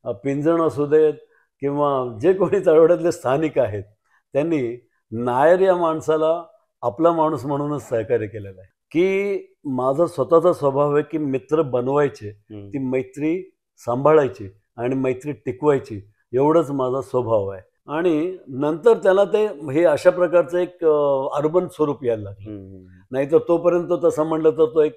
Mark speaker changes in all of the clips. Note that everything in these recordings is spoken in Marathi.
Speaker 1: पिंजण असू देत किंवा जे कोणी तळवड्यातले स्थानिक आहेत, त्यांनी नायर या माणसाला आपला माणूस म्हणूनच सहकार्य केलेलं आहे. की माझा स्वतःचा स्वभाव आहे की मित्र बनवायचे, ती मैत्री सांभाळायची आणि मैत्री टिकवायची, एवढंच माझा स्वभाव आहे. आणि नंतर त्याला ते हे अशा प्रकारचं एक अर्बन स्वरूप यायला लागलं. नाहीतर तोपर्यंत तसं म्हटलं तर तो एक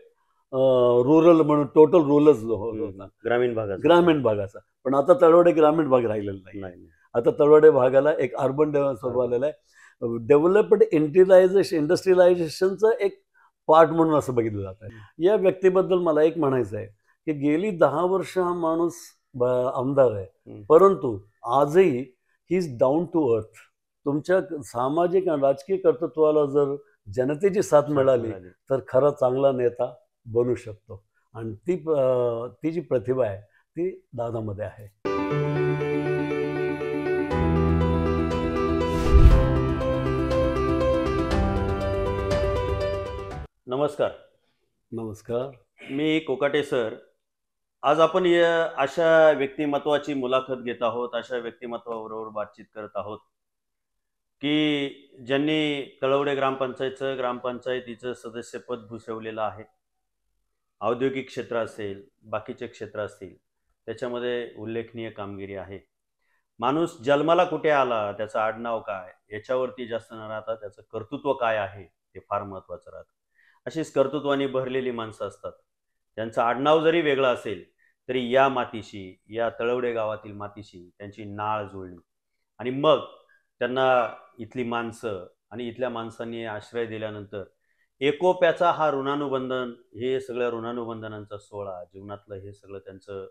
Speaker 1: रुरल म्हणून टोटल रूरलच होता. ग्रामीण भागाचा. पण आता तळवडे ग्रामीण भाग राहिलेला नाही. आता तळवडे भागाला एक अर्बन स्वरूप आलेलं आहे. डेव्हलप्ड इंडस्ट्रियलायझेशनचं एक पार्ट म्हणून असं बघितलं जात आहे. या व्यक्तीबद्दल मला एक म्हणायचं आहे की गेली 10 वर्ष हा माणूस आमदार आहे, परंतु आजही he is down to earth. तुमच्या सामाजिक आणि राजकीय कर्तृत्वाला जर जनतेची साथ मिळाली तर खरा चांगला नेता बनू शकतो. आणि ती जी प्रतिभा आहे ती दादामध्ये आहे.
Speaker 2: नमस्कार.
Speaker 1: नमस्कार.
Speaker 2: मी कोकाटे सर. आज आपण अशा व्यक्तिमत्वाची मुलाखत घेत आहोत, अशा व्यक्तिमत्वाबरोबर बातचीत करत आहोत की ज्यांनी तळवडे ग्रामपंचायतीचं सदस्यपद भूषवलेलं आहे. औद्योगिक क्षेत्र असेल, बाकीचे क्षेत्र असतील, त्याच्यामध्ये उल्लेखनीय कामगिरी आहे. माणूस जन्माला कुठे आला, त्याचं आडनाव काय, याच्यावरती जास्त न राहता त्याचं कर्तृत्व काय आहे ते फार महत्त्वाचं राहतं. अशीच कर्तृत्वाने भरलेली माणसं असतात. त्यांचं आडनाव जरी वेगळं असेल तरी या मातीशी, या तळवडे गावातील मातीशी त्यांची नाळ जुळली आणि मग त्यांना इथली माणसं आणि इथल्या माणसांनी आश्रय दिल्यानंतर एकोप्याचा हा ऋणानुबंधन, हे सगळ्या ऋणानुबंधनांचा सोहळा, जीवनातलं हे सगळं त्यांचं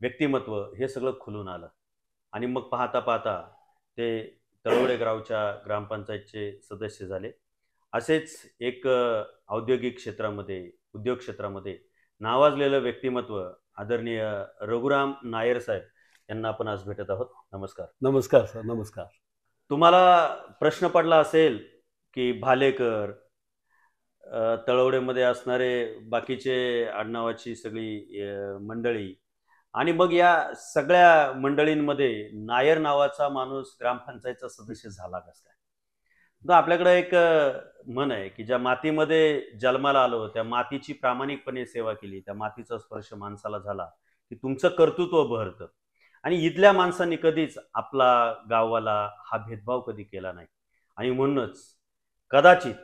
Speaker 2: व्यक्तिमत्व हे सगळं खुलून आलं. आणि मग पाहता पाहता ते तळवडे गावच्या ग्रामपंचायतचे सदस्य झाले. असेच एक औद्योगिक क्षेत्रामध्ये, उद्योग क्षेत्रामध्ये नावाजलेलं व्यक्तिमत्व आदरणीय रघुराम नायर साहेब यांना आपण आज भेटत आहोत. नमस्कार.
Speaker 1: नमस्कार सर. नमस्कार.
Speaker 2: तुम्हाला प्रश्न पडला असेल की भालेकर, तळवडेमध्ये असणारे बाकीचे आडनावाची सगळी मंडळी आणि मग या सगळ्या मंडळींमध्ये नायर नावाचा माणूस ग्रामपंचायतचा सदस्य झाला कसं काय? तर आपल्याकडे एक म्हण आहे की ज्या मातीमध्ये जन्माला आलो, त्या मातीची प्रामाणिकपणे सेवा केली, त्या मातीचा स्पर्श माणसाला झाला की तुमचं कर्तृत्व बहरतं. आणि इथल्या माणसांनी कधीच आपला गाववाला हा भेदभाव कधी केला नाही. आणि म्हणूनच कदाचित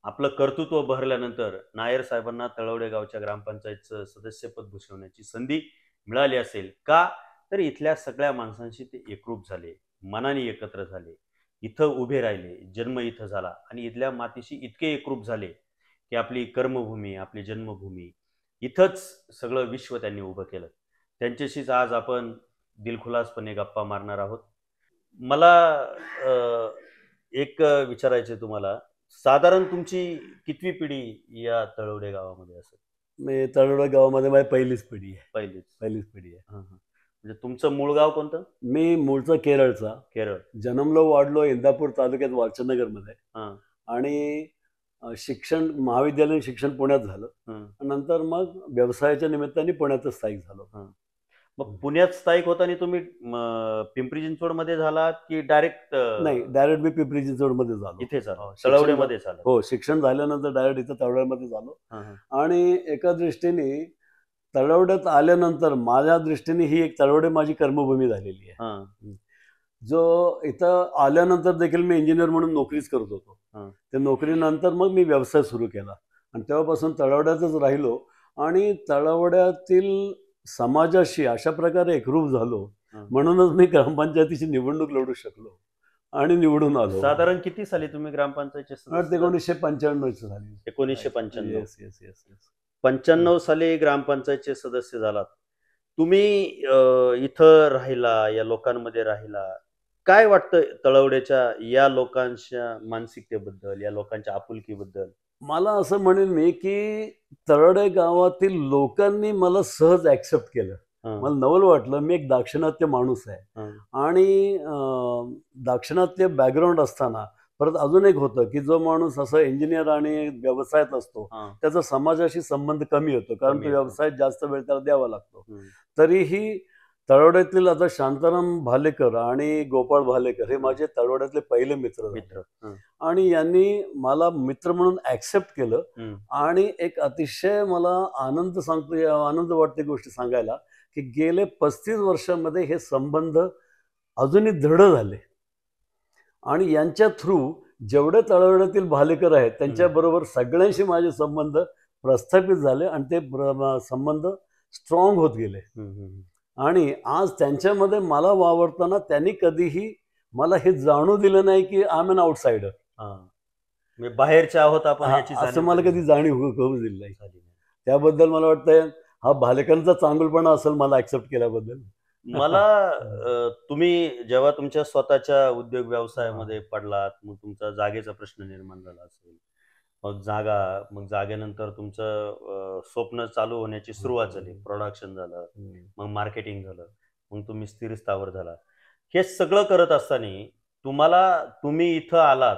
Speaker 2: आपलं कर्तृत्व बहरल्यानंतर नायर साहेबांना तळवडे गावच्या ग्रामपंचायतचं सदस्यपद भूषवण्याची संधी मिळाली असेल. का तर इथल्या सगळ्या माणसांशी ते एकरूप झाले, मनाने एकत्र झाले, इथं उभे राहिले, जन्म इथं झाला आणि इथल्या मातीशी इतके एकरूप झाले की आपली कर्मभूमी, आपली जन्मभूमी, इथंच सगळं विश्व त्यांनी उभं केलं. त्यांच्याशीच आज आपण दिलखुलासपणे गप्पा मारणार आहोत. मला एक विचारायचं तुम्हाला, साधारण तुमची कितवी पिढी या तळवडे गावामध्ये असेल?
Speaker 1: मी तळवडे गावामध्ये माझी पहिलीच पिढी आहे.
Speaker 2: पहिलीच
Speaker 1: पिढी आहे.
Speaker 2: म्हणजे तुमचं मूळ गाव कोणतं?
Speaker 1: मी मूळचा केरळचा.
Speaker 2: केरळ.
Speaker 1: जन्मलो वाढलो इंदापूर तालुक्यात वालचंदनगरमध्ये. आणि शिक्षण, महाविद्यालयीन शिक्षण पुण्यात झालं. नंतर मग व्यवसायाच्या निमित्ताने पुण्यातच स्थायिक झालो.
Speaker 2: मग पुण्यात स्थायिक होताना तुम्ही पिंपरी चिंचवड मध्ये झालात की डायरेक्ट?
Speaker 1: नाही, डायरेक्ट मी पिंपरी चिंचवड मध्ये झालो.
Speaker 2: इथे तळवडेमध्ये झालं?
Speaker 1: हो, शिक्षण झाल्यानंतर डायरेक्ट इथं तळवड्यामध्ये झालो. आणि एका दृष्टीने तळवड्यात आल्यानंतर माझ्या दृष्टीने ही एक तळवडे माझी कर्मभूमी झालेली आहे. जो इथं आल्यानंतर देखील मी इंजिनियर म्हणून नोकरीच करत होतो. त्या नोकरीनंतर मग मी व्यवसाय सुरू केला आणि तेव्हापासून तळवड्यातच राहिलो आणि तळवड्यातील समाजाशी अशा प्रकारे एकरूप झालो, म्हणूनच मी ग्रामपंचायतीची निवडणूक लढू शकलो आणि निवडून आलो.
Speaker 2: साधारण किती साली तुम्ही ग्रामपंचायतीचे?
Speaker 1: 1995 झाली.
Speaker 2: 1995. 95 साली ग्रामपंचायतचे सदस्य झालात तुम्ही. इथं राहिला, या लोकांमध्ये राहिला, काय वाटतं तळवड्याच्या या लोकांच्या मानसिकतेबद्दल, या लोकांच्या आपुलकीबद्दल?
Speaker 1: मला असं म्हणेन मी की तळवडे गावातील लोकांनी मला सहज ऍक्सेप्ट केलं. मला नवल वाटलं. मी एक दाक्षिणात्य माणूस आहे आणि दाक्षिणात्य बॅकग्राऊंड असताना परत अजून एक होतं की जो माणूस असं इंजिनियर आणि व्यवसायात असतो त्याचा समाजाशी संबंध कमी होतो, कारण तो व्यवसायात जास्त वेळ त्याला द्यावा लागतो. तरीही तळवड्यातील आता शांताराम भालेकर आणि गोपाळ भालेकर हे माझे तळवड्यातले पहिले मित्र झाले.
Speaker 2: मित्र. हं.
Speaker 1: आणि यांनी मला मित्र म्हणून ऍक्सेप्ट केलं.
Speaker 2: हं.
Speaker 1: आणि एक अतिशय मला आनंद वाटते गोष्ट सांगायला, की गेले 35 वर्षामध्ये हे संबंध अजूनही दृढ झाले. आणि यांच्या थ्रू जेवढे तळवड्यातील भालेकर आहेत त्यांच्याबरोबर सगळ्यांशी माझे संबंध प्रस्थापित झाले आणि ते संबंध स्ट्रॉंग होत गेले. आणि आज त्यांच्यामध्ये मला वावरताना त्यांनी कधीही मला हे जाणू दिलं नाही की आय एम एन आउटसाइडर,
Speaker 2: म्हणजे बाहेरचे आहोत आपण ह्याची
Speaker 1: असं
Speaker 2: जाणीव
Speaker 1: मला
Speaker 2: कधी
Speaker 1: कधी जाणीव होऊ दिली नाही.
Speaker 2: झाली नाही.
Speaker 1: त्याबद्दल मला वाटतंय हा भालेकरांचा चांगुलपणा असेल मला ऍक्सेप्ट केल्याबद्दल.
Speaker 2: मला तुम्ही जेव्हा तुमच्या स्वतःच्या उद्योग व्यवसायामध्ये पडलात, मग तुमचा जागेचा प्रश्न निर्माण झाला असेल, मग जागेनंतर तुमचं स्वप्न चालू होण्याची सुरुवात झाली, प्रोडक्शन झालं, मग मार्केटिंग झालं, मग तुम्ही स्थिर स्थावर झाला. हे सगळं करत असताना तुम्ही इथं आलात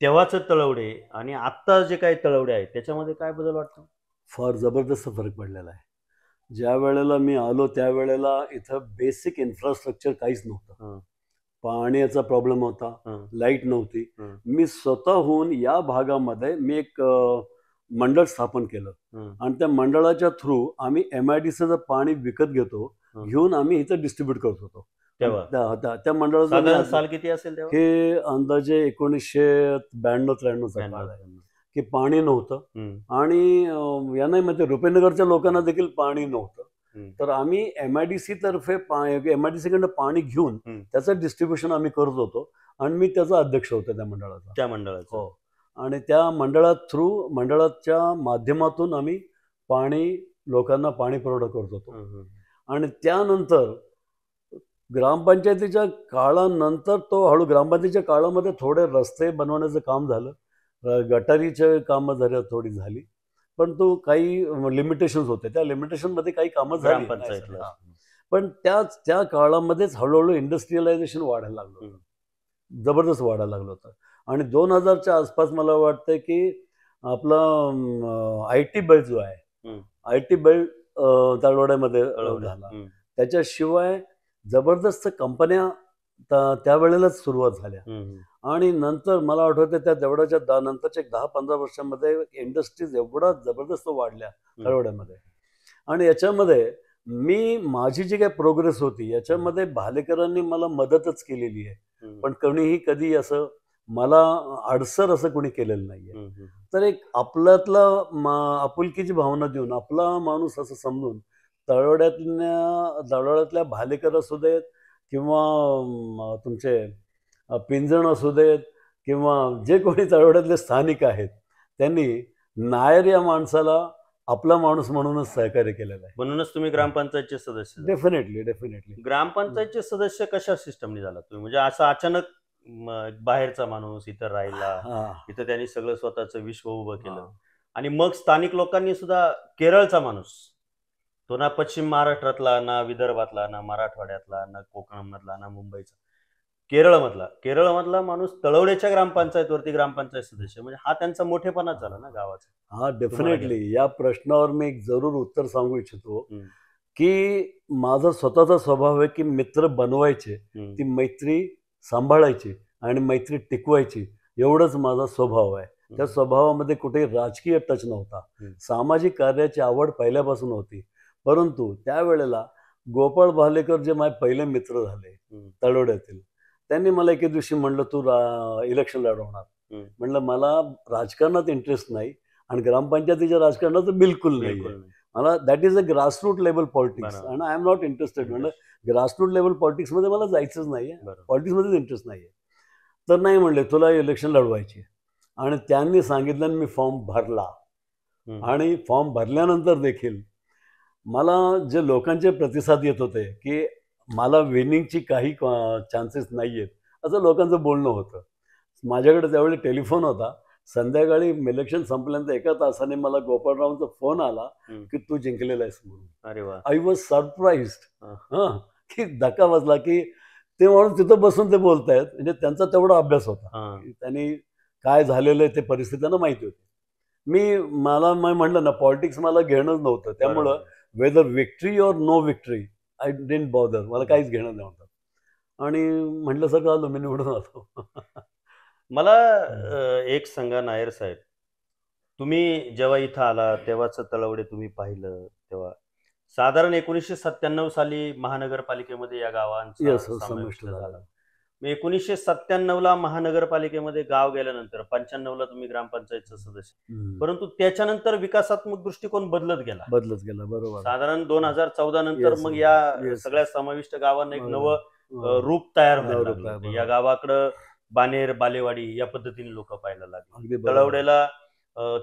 Speaker 2: तेव्हाच तळवडे आणि आत्ता जे काही तळवडे आहेत त्याच्यामध्ये काय बदल वाटतो?
Speaker 1: फार जबरदस्त फरक पडलेला आहे. ज्या वेळेला मी आलो त्यावेळेला इथं बेसिक इन्फ्रास्ट्रक्चर काहीच नव्हतं. पाण्याचा प्रॉब्लेम होता, लाईट नव्हती. मी स्वतःहून या भागामध्ये मी एक मंडळ स्थापन केलं आणि त्या मंडळाच्या थ्रू आम्ही MIDCचं पाणी विकत घेऊन आम्ही इथं डिस्ट्रीब्यूट करत होतो. त्या मंडळाचं
Speaker 2: साल किती असेल तेव्हा?
Speaker 1: हे अंदाजे 1992-93चा काळ आहे की पाणी नव्हतं आणि यांना म्हणजे रुपेनगरच्या लोकांना देखील पाणी नव्हतं. तर आम्ही MIDC कडनं पाणी घेऊन त्याचं डिस्ट्रीब्युशन आम्ही करत होतो आणि मी त्याचा अध्यक्ष होतो त्या मंडळाचा. हो. आणि त्या मंडळाच्या माध्यमातून आम्ही लोकांना पाणी पुरवठा करत होतो. आणि त्यानंतर ग्रामपंचायतीच्या काळानंतर ग्रामपंचायतीच्या काळामध्ये थोडे रस्ते बनवण्याचं काम झालं, गटारीचे कामं थोडी झाली, पण तो काही लिमिटेशन्स होते. त्या लिमिटेशनमध्ये काही कामं झाली. पण त्या काळामध्येच हळूहळू इंडस्ट्रियलायझेशन वाढायला लागलं, जबरदस्त वाढायला लागलं होतं. आणि 2000च्या आसपास मला वाटतं की आपला IT बेल्ट जो आहे, IT बेल्ट तळवड्यामध्ये झाला. त्याच्याशिवाय जबरदस्त कंपन्या त्यावेळेलाच सुरुवात झाल्या. आणि नंतर मला आठवतं त्या तेवढ्याच्या नंतरच्या 10-15 वर्षांमध्ये इंडस्ट्रीज एवढा जबरदस्त वाढल्या तळवड्यामध्ये. आणि याच्यामध्ये माझी जी काही प्रोग्रेस होती याच्यामध्ये भालेकरांनी मला मदतच केलेली आहे, पण कधी असं मला अडसर असं कोणी केलेलं नाहीये. तर एक आपल्यातला आपुलकीची भावना देऊन आपला माणूस असं समजून तळवड्यातल्या भालेकर असू देत किंवा तुमचे पिंजण असू देत किंवा जे कोणी तळवड्यातले स्थानिक आहेत त्यांनी नायर या माणसाला आपला माणूस म्हणूनच सहकार्य केलेलं आहे.
Speaker 2: म्हणूनच तुम्ही ग्रामपंचायतचे सदस्य.
Speaker 1: डेफिनेटली.
Speaker 2: ग्रामपंचायतचे सदस्य कशा सिस्टमने झाला तुम्ही? म्हणजे असं अचानक बाहेरचा माणूस इथं राहिला, इथं त्यांनी सगळं स्वतःचं विश्व उभं केलं आणि मग स्थानिक लोकांनी सुद्धा केरळचा माणूस, तो ना पश्चिम महाराष्ट्रातला, ना विदर्भातला, ना मराठवाड्यातला, ना कोकणामधला, ना मुंबईचा, केरळमधला माणूस तळवड्याच्या ग्रामपंचायत सदस्य, म्हणजे हा त्यांचा मोठेपणाच झाला ना गावाचा.
Speaker 1: डेफिनेटली. या प्रश्नावर मी एक जरूर उत्तर सांगू इच्छितो की माझा स्वतःचा स्वभाव आहे की मित्र बनवायचे, ती मैत्री सांभाळायची आणि मैत्री टिकवायची, एवढंच माझा स्वभाव आहे. त्या स्वभावामध्ये कुठेही राजकीय टच नव्हता. सामाजिक कार्याची आवड पहिल्यापासून होती. परंतु त्यावेळेला गोपाळ भालेकर जे माझे पहिले मित्र झाले तळवड्यातील, त्यांनी मला एके दिवशी म्हणलं तू इलेक्शन लढवणार. म्हणलं मला राजकारणात इंटरेस्ट नाही आणि ग्रामपंचायतीच्या राजकारणात तर बिलकुल नाही. मला that is a grassroot level politics आणि आय एम नॉट इंटरेस्टेड. म्हणलं ग्रासरूट लेवल पॉलिटिक्समध्ये मला जायचंच नाहीये, पॉलिटिक्समध्येच इंटरेस्ट नाहीये. तर नाही म्हणले तुला इलेक्शन लढवायची. आणि त्यांनी सांगितलं आणि मी फॉर्म भरला. आणि फॉर्म भरल्यानंतर देखील मला जे लोकांचे प्रतिसाद येत होते की मला विनिंगची काही चान्सेस नाही आहेत असं लोकांचं बोलणं होतं. माझ्याकडे त्यावेळी टेलिफोन होता. संध्याकाळी इलेक्शन संपल्यानंतर 1 तासाने मला गोपाळरावांचा फोन आला की तू जिंकलेला आहेस म्हणून.
Speaker 2: अरे वा.
Speaker 1: I was surprised. की धक्का बसला की ते म्हणून तिथं बसून ते बोलतायत, म्हणजे त्यांचा तेवढा अभ्यास होता. त्यांनी काय झालेलं आहे ते परिस्थिती त्यांना माहिती होती. मला म्हटलं ना पॉलिटिक्स मला घेणंच नव्हतं. त्यामुळं whether victory or no victory I didn't bother, मला काहीच घेणं नव्हतं. आणि म्हटलं सगळं आलो, मी निवडून आलो.
Speaker 2: मला एक सांगा नायर साहेब, तुम्ही जेव्हा इथं आला तेव्हाच तळवडे तुम्ही पाहिलं तेव्हा साधारण 1997 साली महानगरपालिकेमध्ये या गावांचा
Speaker 1: येस,
Speaker 2: समाविष्ट
Speaker 1: समाविष्ट
Speaker 2: झाला.
Speaker 1: झाला.
Speaker 2: मग 1997ला महानगरपालिकेमध्ये गाव गेल्यानंतर 95ला तुम्ही ग्रामपंचायतचं सदस्य, परंतु त्याच्यानंतर विकासात्मक दृष्टिकोन बदलत गेला.
Speaker 1: बदलत गेला, बरोबर.
Speaker 2: साधारण 2014 नंतर
Speaker 1: Yes,
Speaker 2: मग या
Speaker 1: yes.
Speaker 2: सगळ्या समाविष्ट गावांना एक
Speaker 1: बरोबर.
Speaker 2: नवं रूप तयार
Speaker 1: नवं
Speaker 2: व्हायला
Speaker 1: रूप
Speaker 2: लागलं.
Speaker 1: तयार,
Speaker 2: या
Speaker 1: बरोबर.
Speaker 2: गावाकडं बानेर, बालेवाडी या पद्धतीने लोक पाहायला लागले.
Speaker 1: अगदी बरोबर.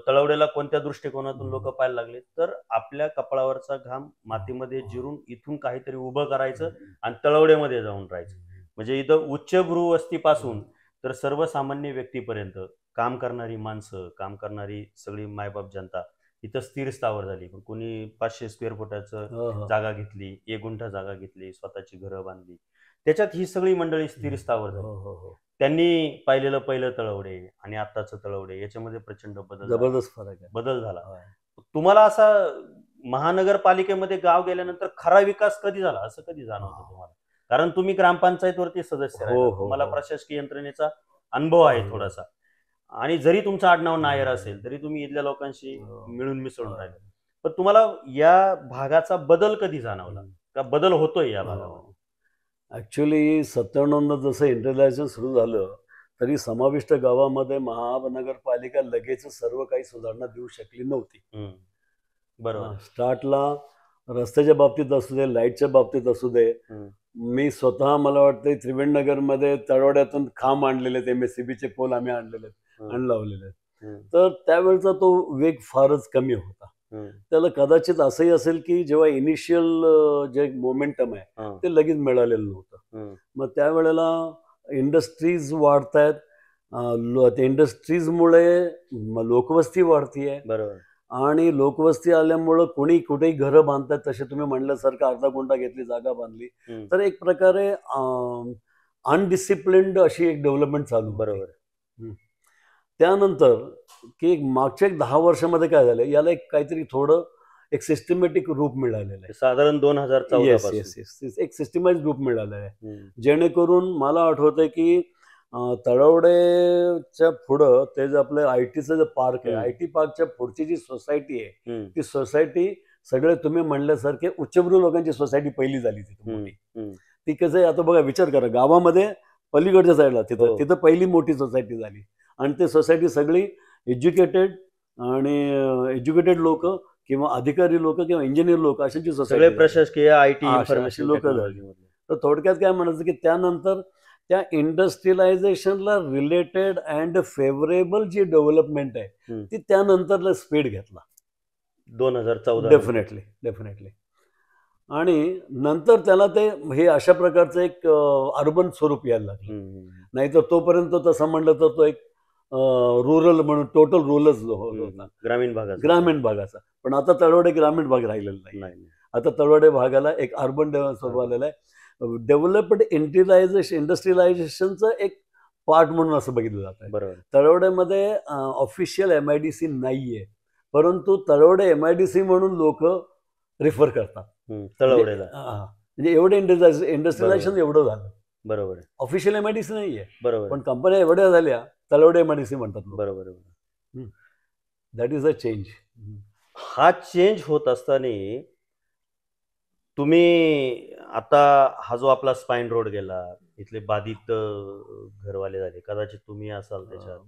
Speaker 2: तळवडेला कोणत्या दृष्टिकोनातून लोक पाहायला लागले, तर आपल्या कपाळावरचा घाम मातीमध्ये जिरून इथून काहीतरी उभं करायचं आणि तळवडेमध्ये जाऊन राहायचं. म्हणजे इथं उच्चभ्रू वस्तीपासून तर सर्वसामान्य व्यक्तीपर्यंत काम करणारी माणसं, काम करणारी सगळी मायबाप जनता इथं स्थिर स्थावर झाली. कोणी 500 स्क्वेअर फुटाचं जागा घेतली, 1 गुंठा जागा घेतली, स्वतःची घरं बांधली. त्याच्यात ही सगळी मंडळी स्थिर स्थावर झाली. त्यांनी पाहिलेलं पहिलं तळवडे आणि आत्ताचं तळवडे याच्यामध्ये प्रचंड
Speaker 1: जबरदस्त फरक आहे.
Speaker 2: बदल झाला. तुम्हाला असा महानगरपालिकेमध्ये गाव गेल्यानंतर खरा विकास कधी झाला असं कधी जाणवतं तुम्हाला? कारण तुम्ही ग्रामपंचायतवरती सदस्य राहिला, तुम्हाला प्रशासकीय यंत्रणेचा अनुभव आहे थोडासा, आणि जरी तुमचं आडनाव नायर असेल तरी तुम्ही इथल्या लोकांशी मिळून मिसळून राहिले. पण तुम्हाला या भागाचा बदल कधी जाणवला का बदल होतोय या भागामध्ये?
Speaker 1: ऍक्च्युली 97 जसं इंटरलायझेशन सुरू झालं तरी समाविष्ट गावामध्ये महानगरपालिका लगेच सर्व काही सुधारणा देऊ शकली नव्हती.
Speaker 2: बरोबर.
Speaker 1: स्टार्टला रस्त्याच्या बाबतीत असू दे, लाईटच्या बाबतीत असू दे, मी स्वतः मला वाटतं त्रिवेणनगरमध्ये तळवड्यातून खांब आणलेले आहेत, MSCBचे पोल आम्ही आणलेले आहेत आणि लावलेले आहेत. तर त्यावेळेचा तो वेग फारच कमी होता. त्याला कदाचित असंही असेल की जेव्हा इनिशियल जे मोमेंटम आहे ते लगेच मिळालेलं नव्हतं. मग त्यावेळेला इंडस्ट्रीज वाढतायत, इंडस्ट्रीजमुळे लोकवस्ती वाढतीये.
Speaker 2: बरोबर.
Speaker 1: आणि लोकवस्ती आल्यामुळं कोणी कुठेही घरं बांधतात, तसे तुम्ही म्हणल्यासारखं अर्धा गुंठा घेतली, जागा बांधली, तर एक प्रकारे अनडिसिप्लिन्ड अशी एक डेव्हलपमेंट चालू.
Speaker 2: बरोबर.
Speaker 1: त्यानंतर की मागच्या 10 वर्षामध्ये काय झालं, याला एक काहीतरी थोडं एक सिस्टमॅटिक रूप मिळालेलं आहे.
Speaker 2: साधारण 2014 पासून
Speaker 1: एक सिस्टमाइज रूप मिळालेलं आहे, जेणेकरून मला आठवतंय की तळवडेच्या पुढं ते जे आपलं IT-चं जे पार्क आहे, IT पार्कच्या पुढची जी सोसायटी आहे, ती सोसायटी सगळे तुम्ही म्हणल्यासारखे उच्चभ्रू लोकांची सोसायटी पहिली झाली तिथे. ती कसं आहे, आता बघा विचार करा, गावामध्ये पलीकडच्या साईडला तिथं पहिली मोठी सोसायटी झाली आणि ती सोसायटी सगळी एज्युकेटेड लोक किंवा अधिकारी लोक किंवा इंजिनियर लोक अशांची सोसायटी,
Speaker 2: प्रशासकीय IT इन्फॉर्मेशन
Speaker 1: लोक झाली. तर थोडक्यात काय म्हणायचं की त्यानंतर त्या इंडस्ट्रियलायझेशनला रिलेटेड अँड फेवरेबल जी डेव्हलपमेंट आहे ती त्यानंतर स्पीड घेतला
Speaker 2: 2014.
Speaker 1: डेफिनेटली. आणि नंतर त्याला ते हे अशा प्रकारचं एक अर्बन स्वरूप यायला लागलं. नाहीतर तोपर्यंत तसं म्हणलं तर तो एक रुरल म्हणून टोटल रूरलच होता, ग्रामीण भागाचा. पण आता तळवडे ग्रामीण भाग राहिलेला नाही. आता तळवडे भागाला एक अर्बन स्वरूप आलेलं आहे. डेव्हलप्ड इंडस्ट्रियलायझेशनचं एक पार्ट म्हणून असं बघितलं जात आहे.
Speaker 2: बरोबर.
Speaker 1: तळवडेमध्ये ऑफिशियल MIDC नाहीये, परंतु तळवडे MIDC म्हणून लोक रेफर करतात
Speaker 2: तळवडेला.
Speaker 1: म्हणजे एवढे इंडस्ट्रियलायझेशन एवढं झालं.
Speaker 2: बरोबर.
Speaker 1: ऑफिशियल MIDC नाहीये,
Speaker 2: बरोबर,
Speaker 1: पण कंपन्या एवढ्या झाल्या तळवडे MIDC म्हणतात.
Speaker 2: बरोबर.
Speaker 1: That is a change.
Speaker 2: हा चेंज होत असताना तुम्ही आता हा जो आपला स्पाईन रोड गेला, इथले बाधित घरवाले झाले, कदाचित तुम्ही असाल त्याच्यात,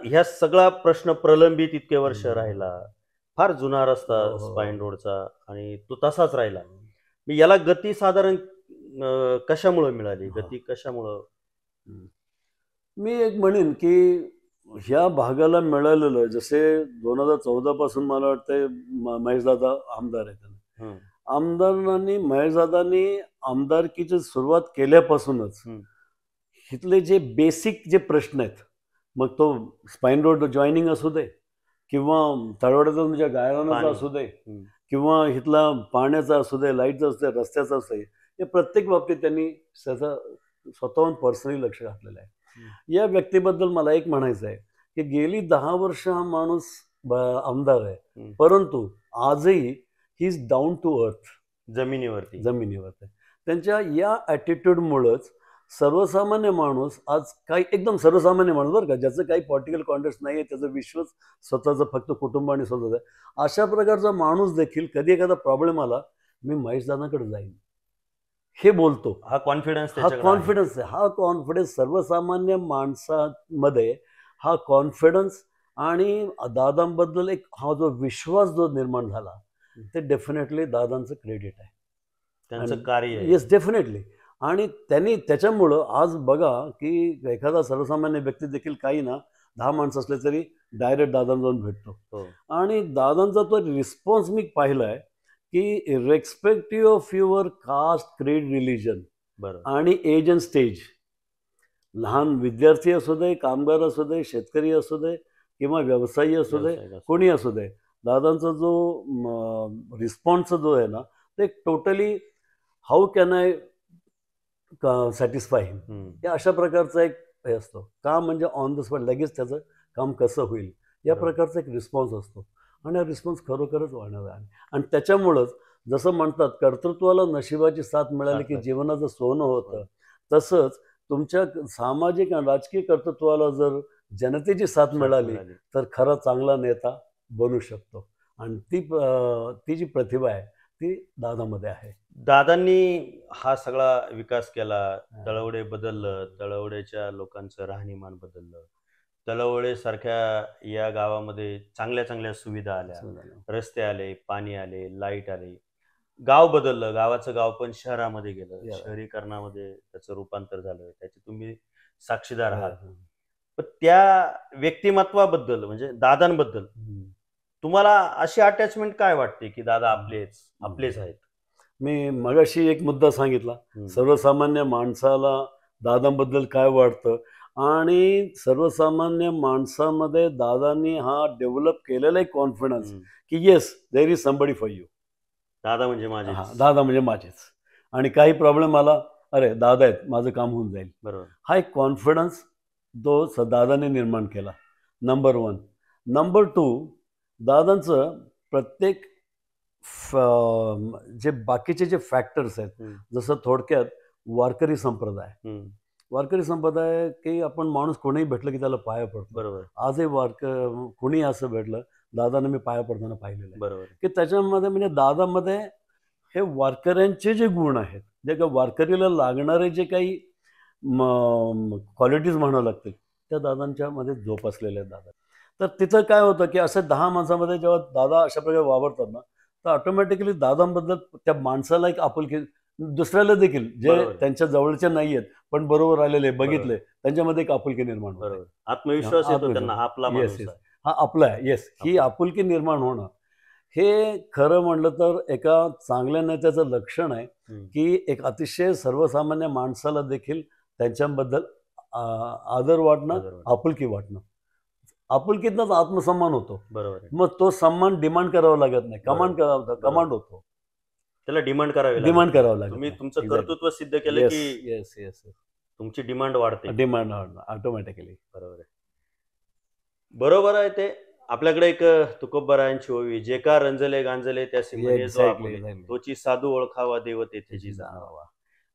Speaker 2: ह्या सगळा प्रश्न प्रलंबित इतके वर्ष राहिला. फार जुना रस्ता स्पाईन रोडचा आणि तो तसाच राहिला. याला गती साधारण कशामुळे मिळाली? गती कशामुळं?
Speaker 1: मी एक म्हणेन की ह्या भागाला मिळालेलं, जसे 2014 पासून मला वाटतंय महेशदादा आमदार आहेत. महेशदादांनी आमदारकीची सुरुवात केल्यापासूनच इथले जे बेसिक जे प्रश्न आहेत, मग तो स्पाईन रोड जॉईनिंग असू दे किंवा तळवड्याचा तुमच्या गायरानाचा असू दे किंवा इथला पाण्याचा असू दे, लाईटचा असू दे, रस्त्याचा असू दे, हे प्रत्येक बाबतीत त्यांनी त्याचं स्वतःहून पर्सनली लक्ष घातलेलं आहे. या व्यक्तीबद्दल मला एक म्हणायचं आहे की गेली 10 वर्ष हा माणूस आमदार आहे, परंतु आजही he is down to earth,
Speaker 2: जमिनीवरती.
Speaker 1: जमिनीवर. त्यांच्या या ॲटिट्यूडमुळंच सर्वसामान्य माणूस आज काही एकदम सर्वसामान्य माणूस बरं का, ज्याचं काही पॉलिटिकल कॉन्टेक्स्ट नाही आहे, त्याचं विश्वच स्वतःचं फक्त कुटुंब आणि स्वतःच आहे, अशा प्रकारचा माणूस देखील कधी एखादा प्रॉब्लेम आला, मी महेशदादांकडे जाईन हे बोलतो.
Speaker 2: हा कॉन्फिडन्स
Speaker 1: हा कॉन्फिडन्स आहे. हा कॉन्फिडन्स सर्वसामान्य माणसामध्ये हा कॉन्फिडन्स आणि दादांबद्दल एक हा जो विश्वास जो निर्माण झाला, ते डेफिनेटली दादांचं क्रेडिट आहे.
Speaker 2: त्यांचं कार्य आहे.
Speaker 1: Yes, definitely. आणि त्यांनी त्याच्यामुळं आज बघा की एखादा सर्वसामान्य व्यक्ती देखील काही ना 10 माणसं असले तरी डायरेक्ट दादांना जाऊन भेटतो.
Speaker 2: हो.
Speaker 1: आणि दादांचा तो रिस्पॉन्स मी पाहिलाय की रेस्पेक्टिव्ह ऑफ युअर कास्ट, क्रीड, रिलिजन
Speaker 2: बरोबर.
Speaker 1: आणि एज अँड स्टेज, लहान विद्यार्थी असू दे, कामगार असू दे, शेतकरी असू दे किंवा व्यवसायी असू दे,
Speaker 2: व्यावसायिक असो.
Speaker 1: कोणी असू दे, दादांचा जो रिस्पॉन्स जो आहे ना, ते totally how can I satisfy him,
Speaker 2: hmm.
Speaker 1: या अशा प्रकारचा एक हे असतो. काम म्हणजे ऑन द स्पॉट लगेच त्याचं काम कसं होईल या
Speaker 2: बरोबर.
Speaker 1: प्रकारचा एक रिस्पॉन्स असतो. आणि हा रिस्पॉन्स खरोखरच वाढणार आहे. आणि त्याच्यामुळंच जसं म्हणतात कर्तृत्वाला नशिबाची साथ मिळाली की
Speaker 2: साथ
Speaker 1: जीवनाचं सोनं होतं, तसंच तुमच्या सामाजिक आणि राजकीय कर्तृत्वाला जर जनतेची साथ मिळाली तर खरा चांगला नेता बनू शकतो. आणि ती जी प्रतिभा आहे ती दादामध्ये आहे.
Speaker 2: दादांनी हा सगळा विकास केला, तळवडे बदललं, तळवडेच्या लोकांचं राहणीमान बदललं, तळवडे सारख्या या गावामध्ये चांगल्या चांगल्या सुविधा आल्या, रस्ते आले, पाणी आले, लाईट आले, गाव बदललं, गावाचं गाव पण शहरामध्ये गेलं, शहरीकरणामध्ये त्याचं रूपांतर झालं, त्याचे तुम्ही साक्षीदार आहात. पण त्या व्यक्तिमत्वाबद्दल म्हणजे दादांबद्दल तुम्हाला अशी अटॅचमेंट काय वाटते की दादा आपलेच आहेत?
Speaker 1: मी मगाशी एक मुद्दा सांगितला, सर्वसामान्य माणसाला दादांबद्दल काय वाटतं, आणि सर्वसामान्य माणसामध्ये दादांनी हा डेव्हलप केलेला एक कॉन्फिडन्स की yes there is somebody for you,
Speaker 2: दादा म्हणजे माझे,
Speaker 1: दादा म्हणजे माझेच, आणि काही प्रॉब्लेम आला, अरे दादा आहेत, माझं काम होऊन जाईल.
Speaker 2: बरोबर.
Speaker 1: हा एक कॉन्फिडन्स तो दादाने निर्माण केला, नंबर 1. नंबर 2, दादांचं प्रत्येक जे बाकीचे जे फॅक्टर्स आहेत, जसं थोडक्यात वारकरी संप्रदाय, वारकरी संप्रदाय की आपण माणूस कोणीही भेटलं की त्याला पाया पडतो.
Speaker 2: बरोबर.
Speaker 1: आजही कोणी असं भेटलं, दादाने मी पाया पडताना पाहिलेलं आहे.
Speaker 2: बरोबर.
Speaker 1: की त्याच्यामध्ये म्हणजे दादामध्ये हे वारकऱ्यांचे जे गुण आहेत, जे का वारकरीला लागणारे जे काही क्वालिटीज म्हणावं लागतील, त्या दादांच्यामध्ये जोपासलेल्या आहेत दादा. तर तिथं काय होतं की असं 10 माणसामध्ये जेव्हा दादा अशा प्रकारे वावरतात ना, तर ऑटोमॅटिकली दादांबद्दल त्या माणसाला एक आपुलकी, दुसऱ्याला देखील जे त्यांच्या जवळचे नाही आहेत पण बरोबर आलेले बघितले, त्यांच्यामध्ये एक आपुलकी निर्माण होते,
Speaker 2: आत्मविश्वास येतो त्यांना, हा आपला माणूस आहे,
Speaker 1: हा आपला आहे. येस, ही आपुलकी निर्माण होणं हे खरं म्हणलं तर एका चांगल्या नेत्याचं लक्षण आहे की एक अतिशय सर्वसामान्य माणसाला देखील त्यांच्याबद्दल आदर वाटणं, आपुलकी वाटणं. आपुलकीतनंच आत्मसन्मान होतो.
Speaker 2: बरोबर.
Speaker 1: मग तो सन्मान डिमांड करावा लागत नाही, कमांड होतो, त्याला डिमांड करावं लागतं.
Speaker 2: तुम्ही तुमचं कर्तृत्व सिद्ध केलं की
Speaker 1: येस येस
Speaker 2: तुमची डिमांड वाढते,
Speaker 1: डिमांड ऑटोमॅटिकली.
Speaker 2: बरोबर आहे. ते आपल्याकडे एक तुकोबरायांची ओवी, जे का रंजले गांजले त्या सिंहने जो आपुले, तोची साधू ओळखावा देव तेथेची जाणावा.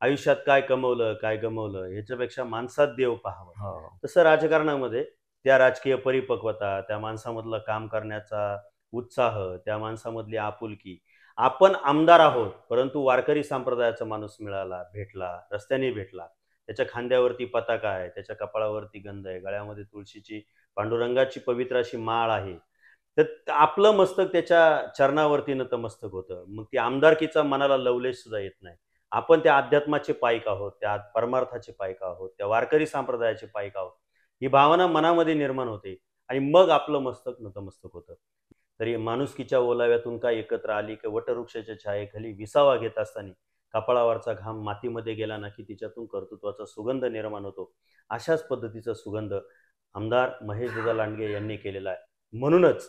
Speaker 2: आयुष्यात काय कमवलं काय गमवलं ह्याच्यापेक्षा माणसात देव पाहावा. तसं राजकारणामध्ये त्या राजकीय परिपक्वता, त्या माणसामधलं काम करण्याचा उत्साह, त्या माणसामधली आपुलकी. आपण आमदार आहोत परंतु वारकरी संप्रदायाचा माणूस मिळाला, भेटला, रस्त्याने भेटला, त्याच्या खांद्यावरती पताका आहे, त्याच्या कपाळावरती गंध आहे, गळ्यामध्ये तुळशीची पांडुरंगाची पवित्र अशी माळ आहे, तर आपलं मस्तक त्याच्या चरणावरती नतमस्तक होतं. मग ती आमदारकीचा मनाला लवलेश सुद्धा येत नाही. आपण त्या अध्यात्माचे पाईक आहोत, त्या परमार्थाचे पाईक आहोत, त्या वारकरी संप्रदायाचे पाईक आहोत, ही भावना मनामध्ये निर्माण होते आणि मग आपलं मस्तक नतमस्तक होतं. तरी माणुसकीच्या ओलाव्यातून काय एकत्र आली की वटवृक्षाच्या छायेखाली विसावा घेत असताना कपाळावरचा घाम मातीमध्ये गेला ना की तिच्यातून कर्तृत्वाचा सुगंध निर्माण होतो. अशाच पद्धतीचा सुगंध आमदार महेशदादा लांडगे यांनी केलेला आहे. म्हणूनच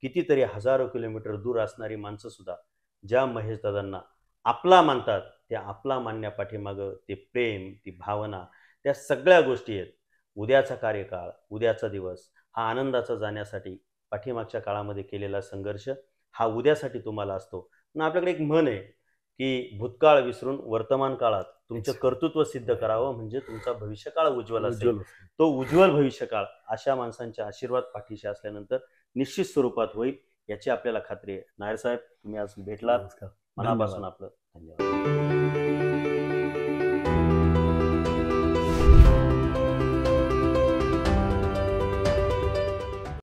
Speaker 2: कितीतरी हजारो किलोमीटर दूर असणारी माणसं सुद्धा ज्या महेशदादांना आपला मानतात, त्या आपला मानण्यापाठीमागं ते प्रेम, ती भावना, त्या सगळ्या गोष्टी आहेत. उद्याचा कार्यकाळ, उद्याचा दिवस हा आनंदाचा जाण्यासाठी पाठीमागच्या काळामध्ये केलेला संघर्ष हा उद्यासाठी तुम्हाला असतो. आणि आपल्याकडे एक म्हण आहे की भूतकाळ विसरून वर्तमान काळात तुमचं कर्तृत्व सिद्ध करावं, म्हणजे तुमचा भविष्यकाळ उज्ज्वल असेल.
Speaker 1: उज्ज्वल असतो.
Speaker 2: तो उज्ज्वल भविष्यकाळ अशा माणसांचे आशीर्वाद पाठीशी असल्यानंतर निश्चित स्वरूपात होईल, याची आपल्याला खात्री आहे. नायर साहेब, तुम्ही आज भेटलात,
Speaker 1: नमस्कार.
Speaker 2: मनापासून
Speaker 1: धन्यवाद.
Speaker 2: आपलं धन्यवाद.